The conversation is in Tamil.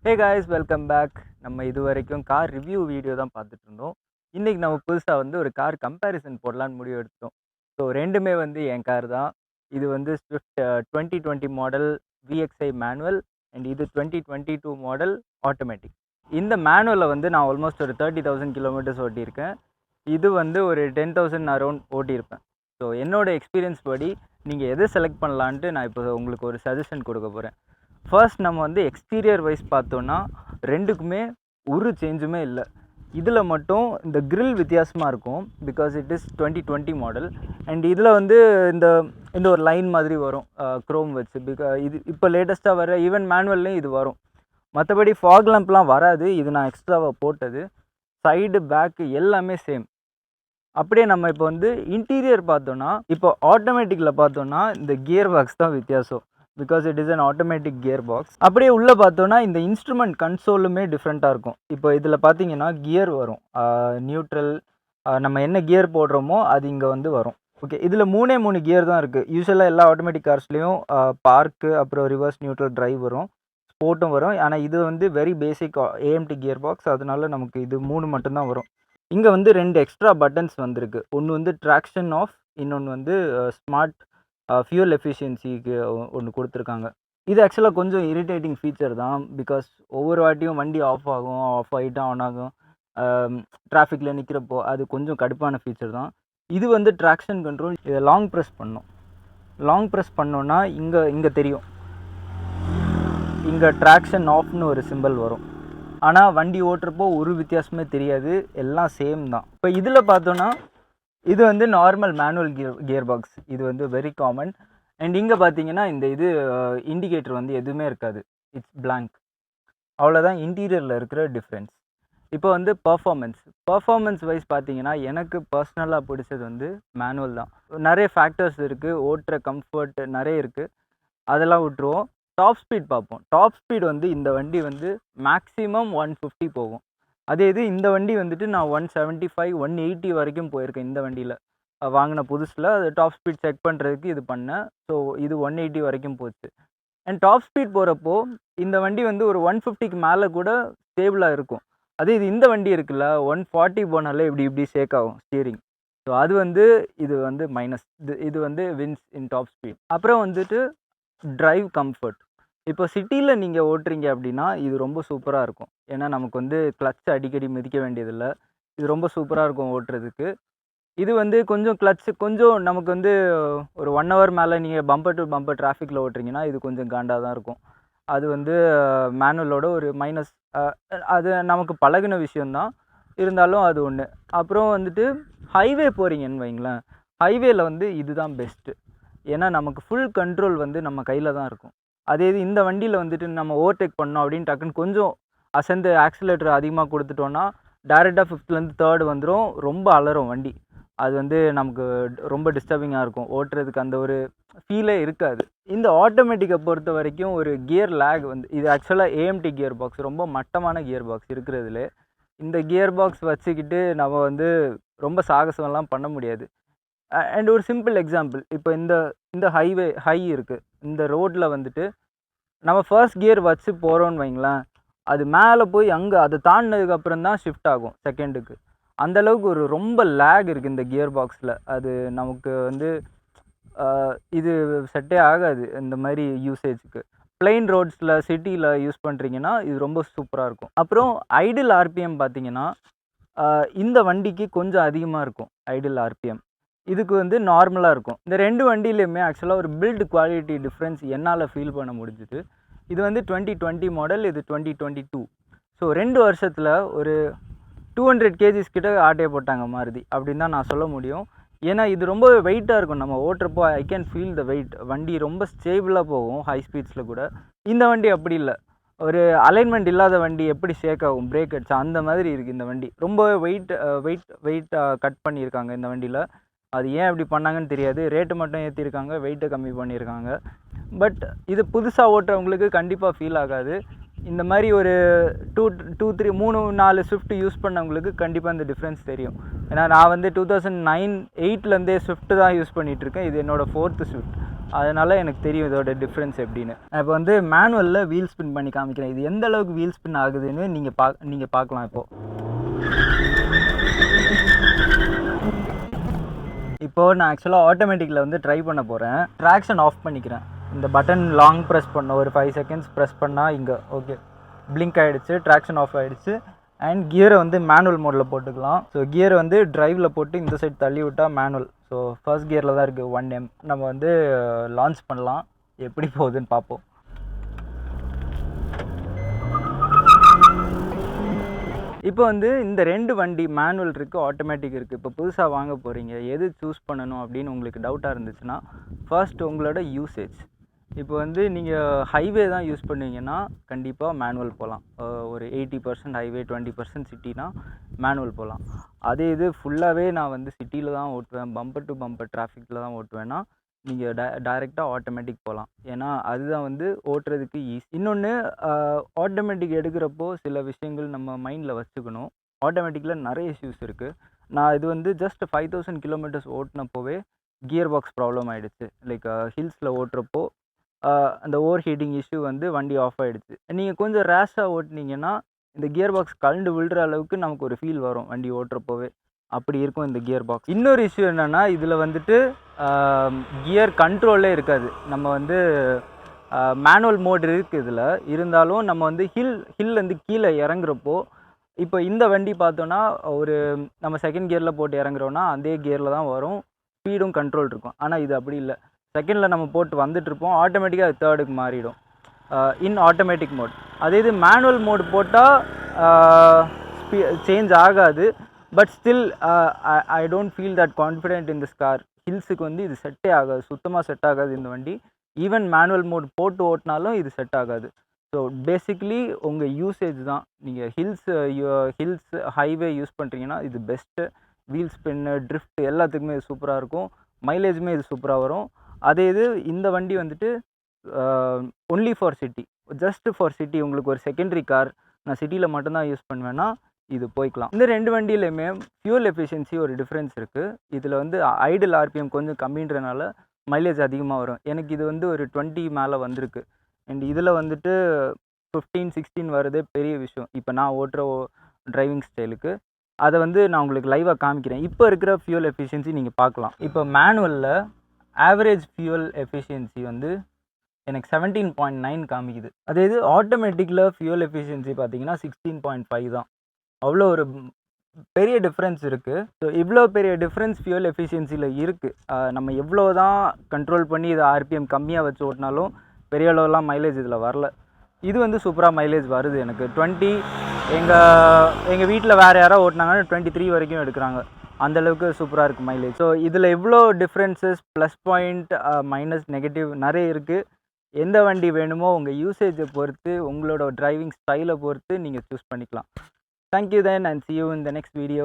Hey guys, welcome back. நம்ம இது வரைக்கும் கார் ரிவ்யூ வீடியோ தான் பார்த்துட்டு இருந்தோம். இன்றைக்கி நம்ம புதுசாக வந்து ஒரு கார் கம்பேரிசன் போடலான்னு முடிவு எடுத்தோம். ஸோ ரெண்டுமே வந்து என் கார் தான். இது வந்து Swift 2020 model VXi manual and இது 2022 மாடல் ஆட்டோமேட்டிக். இந்த மேனுவலில் வந்து நான் ஆல்மோஸ்ட் ஒரு 30,000 கிலோமீட்டர்ஸ் ஓட்டியிருக்கேன். இது வந்து ஒரு 10,000 அரௌண்ட் ஓட்டியிருப்பேன். ஸோ என்னோடய எக்ஸ்பீரியன்ஸ் படி நீங்கள் எதை செலக்ட் பண்ணலான்ட்டு நான் இப்போ உங்களுக்கு ஒரு சஜஷன் கொடுக்க போகிறேன். ஃபர்ஸ்ட் நம்ம வந்து எக்ஸ்டீரியர் வைஸ் பார்த்தோன்னா ரெண்டுக்குமே ஒரு சேஞ்சுமே இல்லை. இதில் மட்டும் இந்த கிரில் வித்தியாசமாக இருக்கும், because it is 2020 model. And இதில் வந்து இந்த இந்த ஒரு லைன் மாதிரி வரும் க்ரோம் வச்சு. இது இப்போ லேட்டஸ்ட்டாக வர ஈவன் மேனுவல்லையும் இது வரும். மற்றபடி ஃபாக் லேம்ப்லாம் வராது, இது நான் எக்ஸ்ட்ராவாக போட்டது. சைடு பேக்கு எல்லாமே சேம். அப்படியே நம்ம இப்போ வந்து இன்டீரியர் பார்த்தோன்னா, இப்போ ஆட்டோமேட்டிக்கில் பார்த்தோன்னா இந்த கியர் பாக்ஸ் தான் வித்தியாசம், because it is an automatic gear box. அப்படியே உள்ளே பார்த்தோன்னா இந்த இன்ஸ்ட்ருமெண்ட் கன்சோலுமே டிஃப்ரெண்ட்டாக இருக்கும். இப்போ இதில் பார்த்தீங்கன்னா கியர் வரும், நியூட்ரல், நம்ம என்ன கியர் போடுறோமோ அது இங்கே வந்து வரும். ஓகே, இதில் 3 கியர் தான் இருக்குது. யூஸ்வலாக எல்லா ஆட்டோமேட்டிக் கார்ஸ்லேயும் பார்க்கு, அப்புறம் ரிவர்ஸ், நியூட்ரல், டிரைவ் வரும், ஸ்போர்ட்டும் வரும். ஆனால் இது வந்து very basic AMD gear box, அதனால நமக்கு இது 3 மட்டும்தான் வரும். இங்கே வந்து 2 எக்ஸ்ட்ரா பட்டன்ஸ் வந்திருக்கு. ஒன்று வந்து ட்ராக்ஷன் ஆஃப், இன்னொன்று வந்து ஸ்மார்ட் ஃபியூல் எஃபிஷியன்சிக்கு ஒன்று கொடுத்துருக்காங்க. இது ஆக்சுவலாக கொஞ்சம் இரிட்டேட்டிங் ஃபீச்சர் தான், பிகாஸ் ஒவ்வொரு வாட்டியும் வண்டி ஆஃப் ஆகும், ஆஃப் ஆகிட்டு ஆன் ஆகும், டிராஃபிக்கில் நிற்கிறப்போ அது கொஞ்சம் கடுப்பான ஃபீச்சர் தான். இது வந்து ட்ராக்ஷன் கண்ட்ரோல். இதை லாங் ப்ரெஸ் பண்ணோன்னா இங்கே தெரியும், இங்கே ட்ராக்ஷன் ஆஃப்னு ஒரு சிம்பிள் வரும். ஆனால் வண்டி ஓட்டுறப்போ ஒரு வித்தியாசமே தெரியாது, எல்லாம் சேம் தான். இப்போ இதில் பார்த்தோன்னா இது வந்து நார்மல் மேனுவல் கியர் பாக்ஸ், இது வந்து வெரி காமன். அண்ட் இங்கே பார்த்தீங்கன்னா இந்த இது இண்டிகேட்டர் வந்து எதுவுமே இருக்காது, இட்ஸ் பிளாங்க். அவ்வளோதான் இன்டீரியரில் இருக்கிற டிஃப்ரென்ஸ். இப்போ வந்து பர்ஃபார்மன்ஸ் வைஸ் பார்த்தீங்கன்னா எனக்கு பர்சனலாக பிடிச்சது வந்து மேனுவல் தான். நிறைய ஃபேக்டர்ஸ் இருக்குது, ஓட்டுற கம்ஃபர்ட் நிறைய இருக்குது, அதெல்லாம் விட்டுருவோம். டாப் ஸ்பீட் பார்ப்போம். டாப் ஸ்பீட் வந்து இந்த வண்டி வந்து மேக்ஸிமம் 150 போகும். அதே இது இந்த வண்டி வந்துட்டு நான் 175 180 வரைக்கும் போயிருக்கேன். இந்த வண்டியில் வாங்கின புதுசில் அது டாப் ஸ்பீட் செக் பண்ணுறதுக்கு இது பண்ணேன். ஸோ இது 180 வரைக்கும் போச்சு. அண்ட் டாப் ஸ்பீட் போகிறப்போ இந்த வண்டி வந்து ஒரு 150க்கு மேலே கூட ஸ்டேபிளாக இருக்கும். அதே இது இந்த வண்டி இருக்குல்ல, 140 போனாலே இப்படி ஷேக் ஆகும் ஸ்டியரிங். ஸோ அது வந்து இது வந்து மைனஸ். இது வந்து வின்ஸ் இன் டாப் ஸ்பீட். அப்புறம் வந்துட்டு டிரைவ் கம்ஃபர்ட். இப்போ சிட்டியில் நீங்கள் ஓட்டுறீங்க அப்படின்னா இது ரொம்ப சூப்பராக இருக்கும். ஏன்னா நமக்கு வந்து கிளட்ச் அடிக்கடி மிதிக்க வேண்டியதில்லை. இது ரொம்ப சூப்பராக இருக்கும் ஓட்டுறதுக்கு. இது வந்து கொஞ்சம் நமக்கு வந்து ஒரு 1 ஹவர் மேலே நீங்கள் பம்பர் டு பம்பர் டிராஃபிக்கில் ஓட்டுறீங்கன்னா இது கொஞ்சம் காண்டாக தான் இருக்கும். அது வந்து மேனுவலோட ஒரு மைனஸ். அது நமக்கு பழகின விஷயந்தான், இருந்தாலும் அது ஒன்று. அப்புறம் வந்துட்டு ஹைவே போகிறீங்கன்னு வைங்களேன், ஹைவேயில் வந்து இதுதான் பெஸ்ட்டு. ஏன்னா நமக்கு ஃபுல் கண்ட்ரோல் வந்து நம்ம கையில் தான் இருக்கும். அதே இது இந்த வண்டியில் வந்துட்டு நம்ம ஓவர்டேக் பண்ணோம் அப்படின்னு டக்குன்னு கொஞ்சம் அசந்து ஆக்சிலேட்டர் அதிகமாக கொடுத்துட்டோன்னா டேரெக்டாக 5th 3rd வந்துடும், ரொம்ப அலறும் வண்டி. அது வந்து நமக்கு ரொம்ப டிஸ்டர்பிங்காக இருக்கும், ஓட்டுறதுக்கு அந்த ஒரு ஃபீலே இருக்காது. இந்த ஆட்டோமேட்டிக்கை பொறுத்த வரைக்கும் ஒரு கியர் லேக் வந்து, இது ஆக்சுவலாக ஏஎம்டி கியர் பாக்ஸ், ரொம்ப மட்டமான கியர் பாக்ஸ் இருக்கிறதுல. இந்த கியர் பாக்ஸ் வச்சுக்கிட்டு நம்ம வந்து ரொம்ப சாகசம்லாம் பண்ண முடியாது. அண்ட் ஒரு சிம்பிள் எக்ஸாம்பிள், இப்போ இந்த ஹை இருக்குது, இந்த ரோட்டில் வந்துட்டு நம்ம ஃபர்ஸ்ட் கியர் வச்சு போகிறோன்னு வைங்களேன், அது மேலே போய் அங்கே அதை தாண்டினதுக்கப்புறம் தான் ஷிஃப்ட் ஆகும் செகண்டுக்கு. அந்தளவுக்கு ஒரு ரொம்ப லேக் இருக்குது இந்த கியர் பாக்ஸில். அது நமக்கு வந்து இது செட்டே ஆகாது இந்த மாதிரி யூசேஜுக்கு. பிளெயின் ரோட்ஸில் சிட்டியில் யூஸ் பண்ணுறீங்கன்னா இது ரொம்ப சூப்பராக இருக்கும். அப்புறம் ஐடில் ஆர்பிஎம் பார்த்தீங்கன்னா இந்த வண்டிக்கு கொஞ்சம் அதிகமாக இருக்கும் ஐடில் ஆர்பிஎம், இதுக்கு வந்து நார்மலாக இருக்கும். இந்த 2 வண்டியிலையுமே ஆக்சுவலாக ஒரு பில்டு குவாலிட்டி டிஃப்ரென்ஸ் என்னால் ஃபீல் பண்ண முடிஞ்சுது. இது வந்து 2020 மாடல், இது 2022. ஸோ 2 வருஷத்தில் ஒரு 200 kgs கிட்ட ஆட்டையை போட்டாங்க மாருதி அப்படின்னு தான் நான் சொல்ல முடியும். ஏன்னா இது ரொம்ப வெயிட்டாக இருக்கும், நம்ம ஓட்டுறப்போ I can feel the weight. வண்டி ரொம்ப ஸ்டேபிளாக போகும் ஹை ஸ்பீட்ஸில் கூட. இந்த வண்டி அப்படி இல்லை, ஒரு அலைன்மெண்ட் இல்லாத வண்டி எப்படி ஷேக் ஆகும் பிரேக் அடிச்சா அந்த மாதிரி இருக்குது இந்த வண்டி. ரொம்ப வெயிட் கட் பண்ணியிருக்காங்க இந்த வண்டியில். அது ஏன் இப்படி பண்ணாங்கன்னு தெரியாது. ரேட்டு மட்டும் ஏற்றிருக்காங்க, வெயிட்டை கம்மி பண்ணியிருக்காங்க. பட் இது புதுசாக ஓட்டுறவங்களுக்கு கண்டிப்பாக ஃபீல் ஆகாது. இந்த மாதிரி ஒரு 3-4 ஸ்விஃப்ட் யூஸ் பண்ணவங்களுக்கு கண்டிப்பாக இந்த டிஃப்ரென்ஸ் தெரியும். ஏன்னா நான் வந்து 2009-8லேருந்தே ஸ்விஃப்ட் தான் யூஸ் பண்ணிகிட்ருக்கேன். இது என்னோடய 4th ஸ்விஃப்ட். அதனால் எனக்கு தெரியும் இதோட டிஃப்ரென்ஸ் எப்படின்னு. நான் இப்போ வந்து மேனுவலில் வீல் ஸ்பின் பண்ணி காமிக்கிறேன். இது எந்த அளவுக்கு வீல் ஸ்பின் ஆகுதுன்னு நீங்கள் பார்க்கலாம். இப்போது நான் ஆக்சுவலாக ஆட்டோமேட்டிக்கில் வந்து ட்ரை பண்ண போகிறேன். ட்ராக்ஷன் ஆஃப் பண்ணிக்கிறேன். இந்த பட்டன் லாங் ப்ரெஸ் பண்ண ஒரு 5 செகண்ட்ஸ் ப்ரெஸ் பண்ணால் இங்கே ஓகே பிளிங்க் ஆகிடுச்சு, ட்ராக்ஷன் ஆஃப் ஆகிடுச்சு. அண்ட் கியரை வந்து மேனுவல் மோடில் போட்டுக்கலாம். ஸோ கியரை வந்து ட்ரைவில் போட்டு இந்த சைடு தள்ளி விட்டால் மேனுவல். ஸோ ஃபர்ஸ்ட் கியரில் தான் இருக்குது 1M. நம்ம வந்து லான்ச் பண்ணலாம், எப்படி போகுதுன்னு பார்ப்போம். இப்போ வந்து இந்த 2 வண்டி மேனுவல் இருக்குது, ஆட்டோமேட்டிக் இருக்குது. இப்போ புதுசாக வாங்க போகிறீங்க, எது சூஸ் பண்ணணும் அப்படின்னு உங்களுக்கு டவுட்டாக இருந்துச்சுன்னா, ஃபர்ஸ்ட் உங்களோட யூசேஜ். இப்போ வந்து நீங்கள் ஹைவே தான் யூஸ் பண்ணுவீங்கன்னா கண்டிப்பாக மேனுவல் போகலாம். ஒரு 80% ஹைவே 20% சிட்டினா மேனுவல் போகலாம். அதே இது ஃபுல்லாகவே நான் வந்து சிட்டியில் தான் ஓட்டுவேன், பம்பர் டு பம்பர் டிராஃபிக்கில் தான் ஓட்டுவேன்னா நீங்கள் டைரெக்டாக ஆட்டோமேட்டிக் போகலாம். ஏன்னா அதுதான் வந்து ஓட்டுறதுக்கு ஈஸி. இன்னொன்று, ஆட்டோமேட்டிக் எடுக்கிறப்போ சில விஷயங்கள் நம்ம மைண்டில் வச்சுக்கணும். ஆட்டோமேட்டிக்கில் நிறைய இஷ்யூஸ் இருக்குது. நான் இது வந்து ஜஸ்ட் 5000 கிலோமீட்டர்ஸ் ஓட்டினப்போவே கியர் பாக்ஸ் ப்ராப்ளம் ஆகிடுச்சு. லைக் ஹில்ஸில் ஓட்டுறப்போ அந்த ஓவர் ஹீட்டிங் இஷ்யூ வந்து வண்டி ஆஃப் ஆகிடுச்சு. நீங்கள் கொஞ்சம் ரேஷாக ஓட்டினீங்கன்னா இந்த கியர் பாக்ஸ் கழண்டு விழுற அளவுக்கு நமக்கு ஒரு ஃபீல் வரும் வண்டி ஓட்டுறப்போவே. அப்படி இருக்கும் இந்த கியர் பாக்ஸ். இன்னொரு இஷ்யூ என்னென்னா, இதில் வந்துட்டு கியர் கண்ட்ரோலே இருக்காது. நம்ம வந்து மேனுவல் மோட் இருக்குது இதில், இருந்தாலும் நம்ம வந்து ஹில்லேருந்து கீழே இறங்குறப்போ, இப்போ இந்த வண்டி பார்த்தோன்னா ஒரு நம்ம செகண்ட் கியரில் போட்டு இறங்குறோன்னா அதே கியரில் தான் வரும், ஸ்பீடும் கண்ட்ரோல் இருக்கும். ஆனால் இது அப்படி இல்லை. செகண்டில் நம்ம போட்டு வந்துட்டுருப்போம், ஆட்டோமேட்டிக்காக அது தேர்டுக்கு மாறிடும், இன் ஆட்டோமேட்டிக் மோட். அதே இது மேனுவல் மோட் போட்டால் சேஞ்ச் ஆகாது. But still I don't feel that confident in this car. ஹில்ஸுக்கு வந்து இது செட்டே ஆகாது, சுத்தமாக செட் ஆகாது இந்த வண்டி. ஈவன் மேனுவல் மோட் போட்டு ஓட்டினாலும் இது செட் ஆகாது. ஸோ பேசிக்லி உங்கள் யூசேஜ் தான். நீங்கள் ஹில்ஸ் ஹைவே யூஸ் பண்ணுறீங்கன்னா இது பெஸ்ட்டு. வீல் ஸ்பின்னு, ட்ரிஃப்ட் எல்லாத்துக்குமே இது சூப்பராக இருக்கும். மைலேஜுமே இது சூப்பராக வரும். அதே இது இந்த வண்டி வந்துட்டு only for city, just for city. உங்களுக்கு ஒரு செகண்டரி கார், நான் சிட்டியில் மட்டும்தான் யூஸ் பண்ணுவேன்னா இது போய்க்கலாம். இந்த 2 வண்டியிலையுமே ஃபியூல் எஃபிஷியன்சி ஒரு டிஃப்ரென்ஸ் இருக்குது. இதில் வந்து ஐடில் ஆர்பிஎம் கொஞ்சம் கம்மின்றனால மைலேஜ் அதிகமாக வரும். எனக்கு இது வந்து ஒரு 20 மேலே வந்திருக்கு. அண்ட் இதில் வந்துட்டு 15-16 வருதே பெரிய விஷயம் இப்போ நான் ஓட்டுற டிரைவிங் ஸ்டைலுக்கு. அதை வந்து நான் உங்களுக்கு லைவாக காமிக்கிறேன். இப்போ இருக்கிற ஃபியூல் எஃபிஷியன்சி நீங்கள் பார்க்கலாம். இப்போ மேனுவலில் ஆவரேஜ் ஃபியூல் எஃபிஷியன்சி வந்து எனக்கு 17.9 காமிக்குது. அதே இது ஆட்டோமேட்டிக்கில் ஃபியூல் எஃபிஷியன்சி பார்த்தீங்கன்னா 16.5 தான். அவ்வளோ ஒரு பெரிய டிஃப்ரென்ஸ் இருக்குது. ஸோ இவ்வளோ பெரிய டிஃப்ரென்ஸ் ஃபியூல் எஃபிஷியன்சியில் இருக்குது. நம்ம எவ்வளோ தான் கண்ட்ரோல் பண்ணி இதை ஆர்பிஎம் கம்மியாக வச்சு ஓட்டினாலும் பெரிய அளவுலாம் மைலேஜ் இதில் வரல. இது வந்து சூப்பராக மைலேஜ் வருது எனக்கு. 20 எங்கள் வீட்டில் வேறு யாராவது ஓட்டினாங்கன்னா 23 வரைக்கும் எடுக்கிறாங்க. அந்தளவுக்கு சூப்பராக இருக்குது மைலேஜ். ஸோ இதில் எவ்வளோ differences, plus point, minus, negative நிறைய இருக்குது. எந்த வண்டி வேணுமோ உங்கள் யூசேஜை பொறுத்து, உங்களோட டிரைவிங் ஸ்டைலை பொறுத்து நீங்கள் சூஸ் பண்ணிக்கலாம். Thank you then, and see you in the next video.